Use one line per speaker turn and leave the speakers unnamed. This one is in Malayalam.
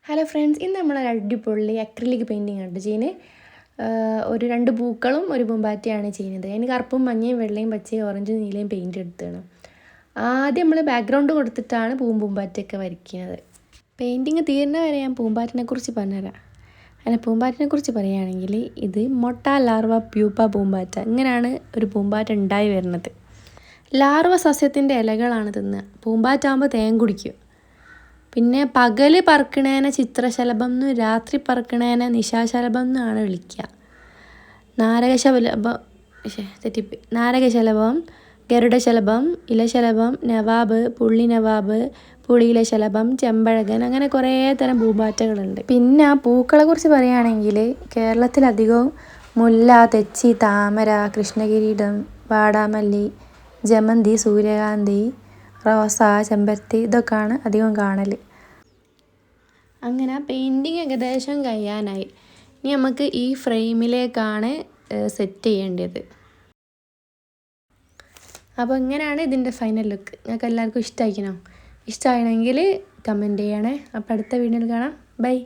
ഹലോ ഫ്രണ്ട്സ്, ഇന്ന് നമ്മളൊരു അടിപൊളി അക്രിലിക് പെയിൻറ്റിങ് ആണ് ചെയ്യുന്നത്. ഒരു 2 പൂക്കളും ഒരു പൂമ്പാറ്റയാണ് ചെയ്യുന്നത്. അതിന് കറുപ്പും മഞ്ഞയും വെള്ളയും പച്ചയും ഓറഞ്ചും നീലയും പെയിൻറ്റ് എടുത്താണ്. ആദ്യം നമ്മൾ ബാക്ക്ഗ്രൗണ്ട് കൊടുത്തിട്ടാണ് പൂമ്പാറ്റയൊക്കെ വരയ്ക്കുന്നത്. പെയിൻറ്റിങ് തീരുന്ന വരെ ഞാൻ പൂമ്പാറ്റിനെ കുറിച്ച് പറഞ്ഞുതരാം. അങ്ങനെ പൂമ്പാറ്റിനെ കുറിച്ച് പറയുകയാണെങ്കിൽ ഇത് മൊട്ട ലാർവ പ്യൂപ്പ പൂമ്പാറ്റ, ഇങ്ങനെയാണ് ഒരു പൂമ്പാറ്റ ഉണ്ടായി വരുന്നത്. ലാർവ സസ്യത്തിൻ്റെ ഇലകളാണ് തിന്നുക. പൂമ്പാറ്റാകുമ്പോൾ തേൻ കുടിക്കും. പിന്നെ പകൽ പറക്കണേനെ ചിത്രശലഭം എന്നും രാത്രി പറക്കണേനെ നിശാശലഭം എന്നാണ് വിളിക്കുക. നാരകശലഭം, ഗരുഡശലഭം, ഇലശലഭം, നവാബ്, പുള്ളി നവാബ്, പുളിയില ശലഭം, ചെമ്പഴകൻ, അങ്ങനെ കുറേ തരം പൂമ്പാറ്റകളുണ്ട്. പിന്നെ പൂക്കളെ കുറിച്ച് പറയുകയാണെങ്കിൽ കേരളത്തിലധികവും മുല്ല, തെച്ചി, താമര, കൃഷ്ണകിരീടം, വാടാമല്ലി, ജമന്തി, സൂര്യകാന്തി, റോസ, ചെമ്പരത്തി ഇതൊക്കെയാണ് അധികം കാണൽ. അങ്ങനെ പെയിൻറ്റിങ് ഏകദേശം കഴിയാനായി. ഇനി നമുക്ക് ഈ ഫ്രെയിമിലേക്കാണ് സെറ്റ് ചെയ്യേണ്ടത്. അപ്പോൾ ഇങ്ങനെയാണ് ഇതിൻ്റെ ഫൈനൽ ലുക്ക്. നിങ്ങൾക്ക് എല്ലാവർക്കും ഇഷ്ടമായിക്കണോ? ഇഷ്ടമാണെങ്കിൽ കമൻറ്റ് ചെയ്യണേ. അപ്പോൾ അടുത്ത വീഡിയോയിൽ കാണാം. ബൈ.